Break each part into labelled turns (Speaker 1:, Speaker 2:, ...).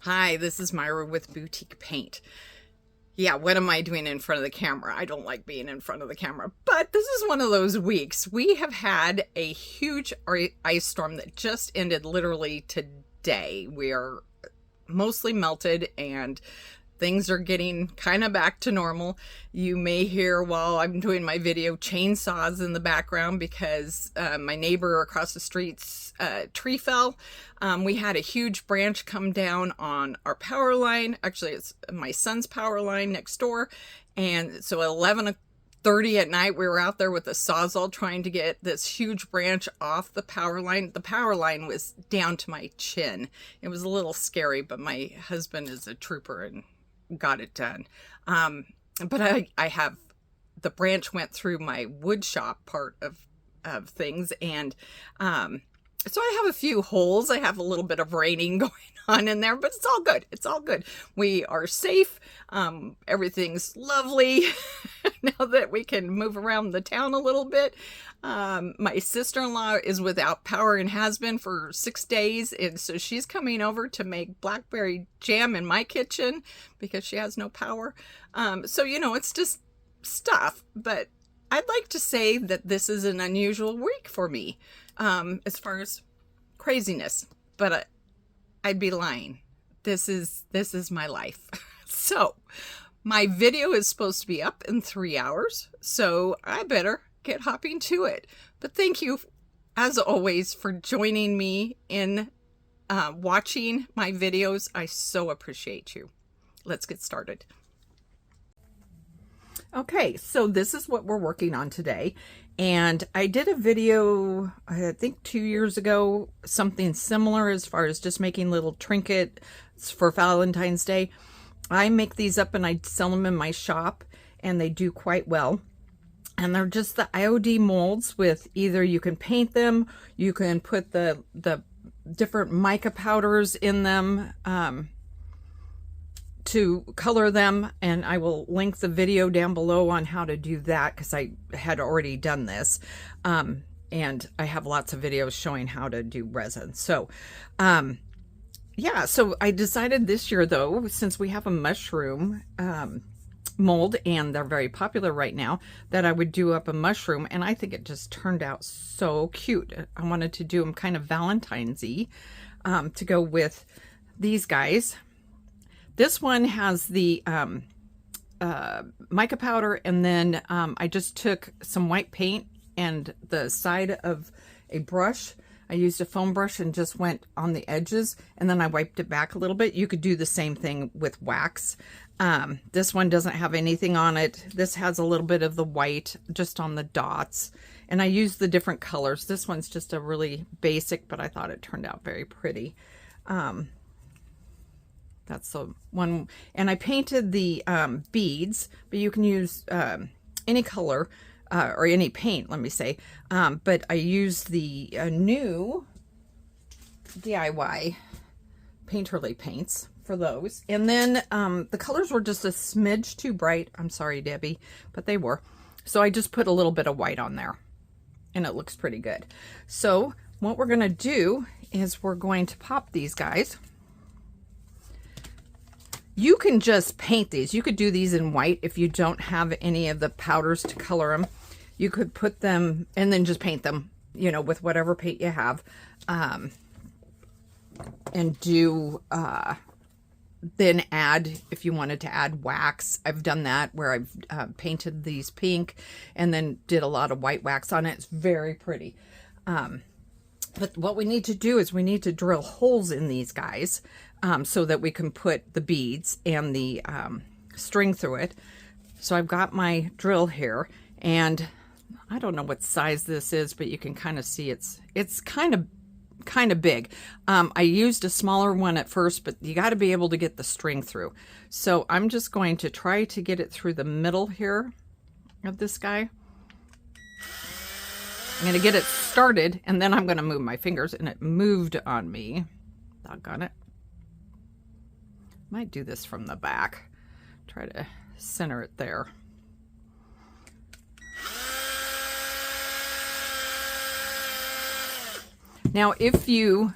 Speaker 1: Hi, this is Myra with Boutique Paint. Yeah, what am I doing in front of the camera? I don't like being in front of the camera, but this is one of those weeks. We have had a huge ice storm that just ended literally today. We are mostly melted and things are getting kind of back to normal. You may hear while I'm doing my video chainsaws in the background because my neighbor across the street's tree fell. We had a huge branch come down on our power line. Actually, it's my son's power line next door. And so at 11:30 at night, we were out there with a sawzall trying to get this huge branch off the power line. The power line was down to my chin. It was a little scary, but my husband is a trooper and got it done. But I have, the branch went through my wood shop part of things. And so I have a few holes. I have a little bit of raining going on in there, but it's all good. It's all good. We are safe. Everything's lovely now that we can move around the town a little bit. My sister-in-law is without power and has been for 6 days. And so she's coming over to make blackberry jam in my kitchen because she has no power. So, you know, it's just stuff, but I'd like to say that this is an unusual week for me, as far as craziness, but I'd be lying. This is my life. So my video is supposed to be up in 3 hours, so I better get hopping to it. But thank you, as always, for joining me in watching my videos. I so appreciate you. Let's get started. Okay, so this is what we're working on today. And I did a video, I think 2 years ago, something similar as far as just making little trinkets for Valentine's Day. I make these up and I sell them in my shop, and they do quite well. And they're just the IOD molds with either you can paint them, you can put the different mica powders in them to color them, and I will link the video down below on how to do that because I had already done this, and I have lots of videos showing how to do resin. So yeah, so I decided this year, though, since we have a mushroom mold and they're very popular right now, that I would do up a mushroom, and I think it just turned out so cute. I wanted to do them kind of Valentine's-y to go with these guys. This one has the mica powder, and then I just took some white paint and the side of a brush. I used a foam brush and just went on the edges, and then I wiped it back a little bit. You could do the same thing with wax. This one doesn't have anything on it. This has a little bit of the white just on the dots, and I used the different colors. This one's just a really basic, but I thought it turned out very pretty. That's the one. And I painted the beads, but you can use any color or any paint, let me say. But I used the new DIY Painterly paints for those. And then the colors were just a smidge too bright. I'm sorry, Debbie, but they were. So I just put a little bit of white on there, and it looks pretty good. So what we're going to do is we're going to pop these guys. You can just paint these. You could do these in white if you don't have any of the powders to color them. You could put them and then just paint them, you know, with whatever paint you have. And do, then add, if you wanted to add wax. I've done that where I've painted these pink and then did a lot of white wax on it. It's very pretty. But what we need to do is we need to drill holes in these guys so that we can put the beads and the string through it. So I've got my drill here, and I don't know what size this is, but you can kind of see it's kind of big. I used a smaller one at first, but you got to be able to get the string through. So I'm just going to try to get it through the middle here of this guy. I'm going to get it started, and then I'm going to move my fingers, and it moved on me. Doggone it. Might do this from the back. Try to center it there. Now, if you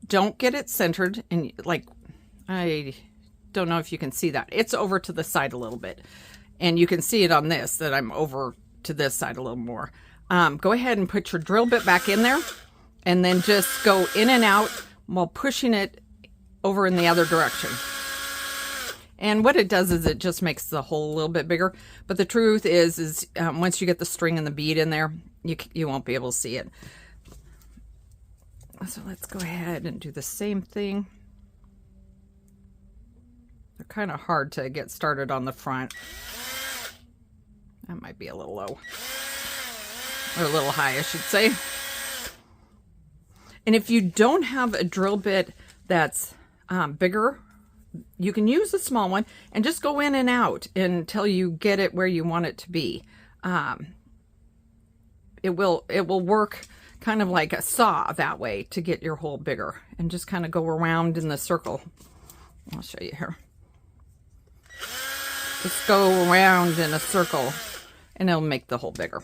Speaker 1: don't get it centered, and like, I don't know if you can see that. It's over to the side a little bit. And you can see it on this, that I'm over to this side a little more. Go ahead and put your drill bit back in there, and then just go in and out while pushing it over in the other direction. And what it does is it just makes the hole a little bit bigger. But the truth is once you get the string and the bead in there, you won't be able to see it. So let's go ahead and do the same thing. They're kind of hard to get started on the front. That might be a little low. Or a little high, I should say. And if you don't have a drill bit that's bigger, you can use a small one and just go in and out until you get it where you want it to be. It will work kind of like a saw that way to get your hole bigger, and just kind of go around in the circle. I'll show you here. Just go around in a circle and it'll make the hole bigger.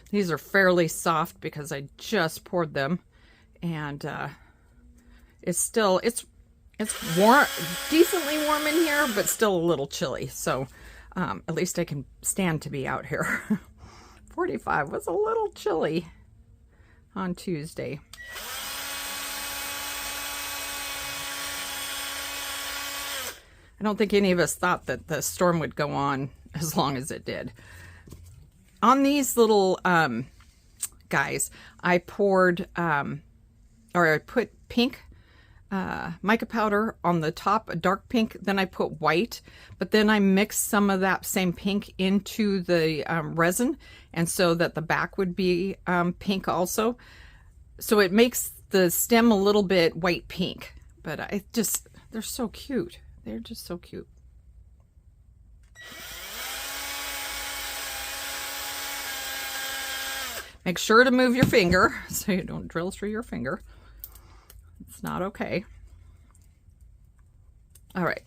Speaker 1: These are fairly soft because I just poured them, and it's warm, decently warm in here, but still a little chilly. So at least I can stand to be out here. 45 was a little chilly on Tuesday. I don't think any of us thought that the storm would go on as long as it did. On these little guys, I poured, or I put pink mica powder on the top, a dark pink, then I put white, but then I mixed some of that same pink into the resin, and so that the back would be pink also. So it makes the stem a little bit white pink, but they're so cute. They're just so cute. Make sure to move your finger so you don't drill through your finger. It's not okay. All right,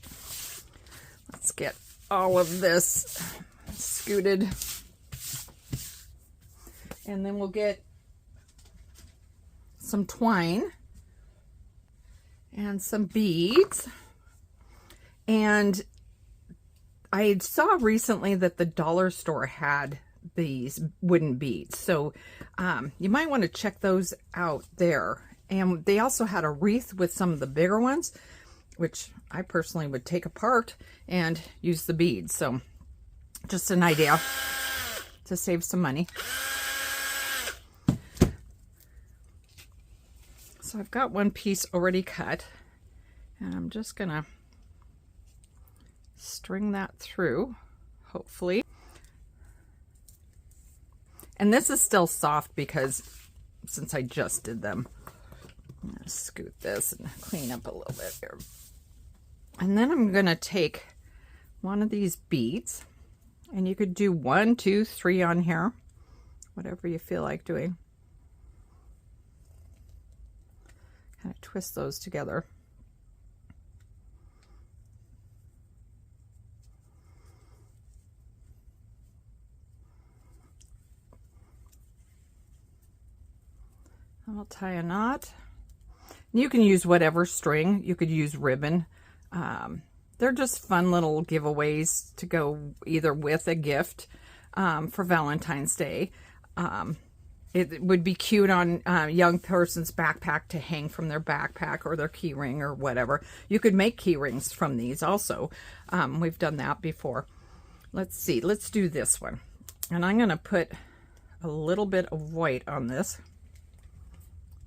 Speaker 1: let's get all of this scooted. And then we'll get some twine and some beads. And I saw recently that the dollar store had these wooden beads, so you might want to check those out there. And they also had a wreath with some of the bigger ones, which I personally would take apart and use the beads. So just an idea to save some money. So I've got one piece already cut, and I'm just gonna string that through, hopefully. And this is still soft because since I just did them. I'm going to scoot this and clean up a little bit here. And then I'm going to take one of these beads, and you could do 1, 2, 3 on here, whatever you feel like doing. Kind of twist those together. I'll tie a knot. You can use whatever string. You could use ribbon. They're just fun little giveaways to go either with a gift for Valentine's Day. It would be cute on a young person's backpack to hang from their backpack or their key ring or whatever. You could make key rings from these also. We've done that before. Let's see. Let's do this one. And I'm going to put a little bit of white on this.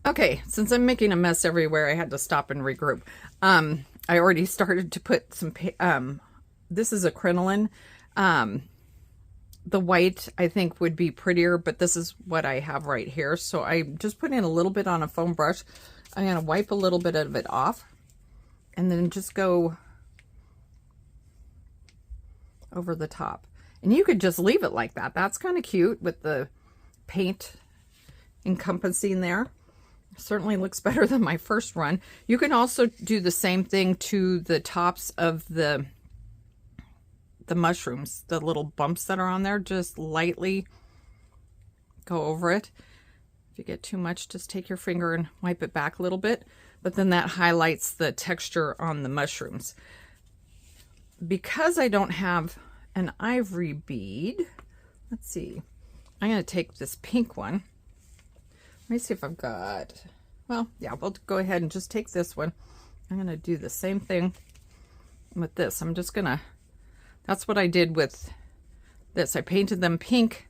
Speaker 1: Okay, since I'm making a mess everywhere, I had to stop and regroup. I already started to put some, this is a crinoline. The white, I think, would be prettier, but this is what I have right here. So I just put in a little bit on a foam brush. I'm going to wipe a little bit of it off, and then just go over the top. And you could just leave it like that. That's kind of cute with the paint encompassing there. Certainly looks better than my first run. You can also do the same thing to the tops of the the mushrooms, the little bumps that are on there, just lightly go over it. If you get too much, just take your finger and wipe it back a little bit. But then that highlights the texture on the mushrooms. Because I don't have an ivory bead, let's see. I'm going to take this pink one. Let me see if I've got, well, yeah, we'll go ahead and just take this one. I'm going to do the same thing with this. I'm just going to, that's what I did with this. I painted them pink,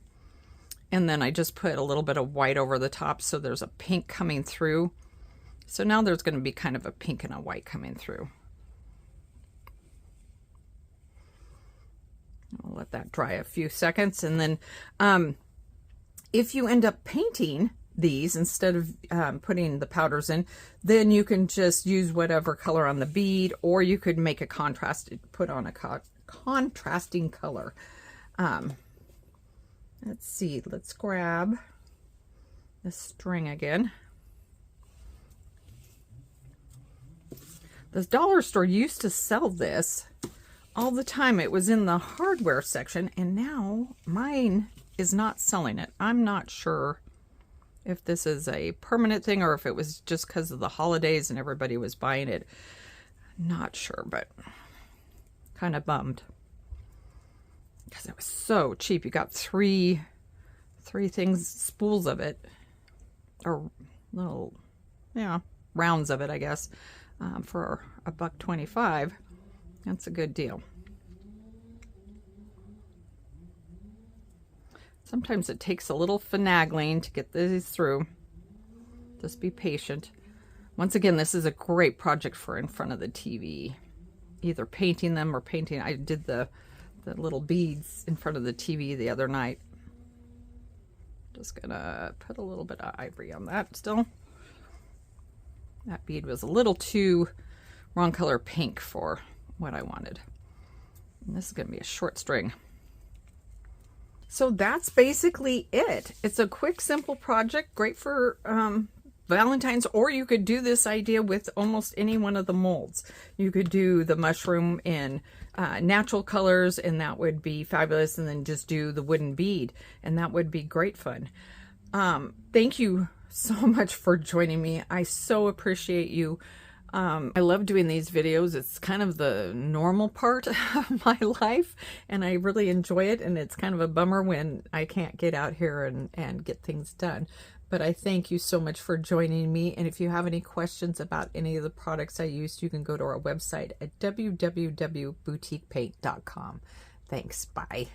Speaker 1: and then I just put a little bit of white over the top, so there's a pink coming through. So now there's going to be kind of a pink and a white coming through. I'll let that dry a few seconds, and then if you end up painting these instead of putting the powders in, then you can just use whatever color on the bead, or you could make a put on a contrasting color. Let's see, let's grab the string again. The dollar store used to sell this all the time. It was in the hardware section, and now mine is not selling it. I'm not sure if this is a permanent thing or if it was just because of the holidays and everybody was buying it. Not sure, but kind of bummed because it was so cheap. You got three things, spools of it, or little, yeah, rounds of it, I guess, for $1.25. That's a good deal. Sometimes it takes a little finagling to get these through. Just be patient. Once again, this is a great project for in front of the TV. Either painting them or painting. I did the little beads in front of the TV the other night. Just gonna put a little bit of ivory on that still. That bead was a little too wrong color pink for what I wanted. And this is going to be a short string. So that's basically it. It's a quick, simple project, great for Valentine's, or you could do this idea with almost any one of the molds. You could do the mushroom in natural colors, and that would be fabulous, and then just do the wooden bead, and that would be great fun. Thank you so much for joining me. I so appreciate you. I love doing these videos. It's kind of the normal part of my life, and I really enjoy it, and it's kind of a bummer when I can't get out here and get things done. But I thank you so much for joining me, and if you have any questions about any of the products I used, you can go to our website at www.boutiquepaint.com. Thanks. Bye.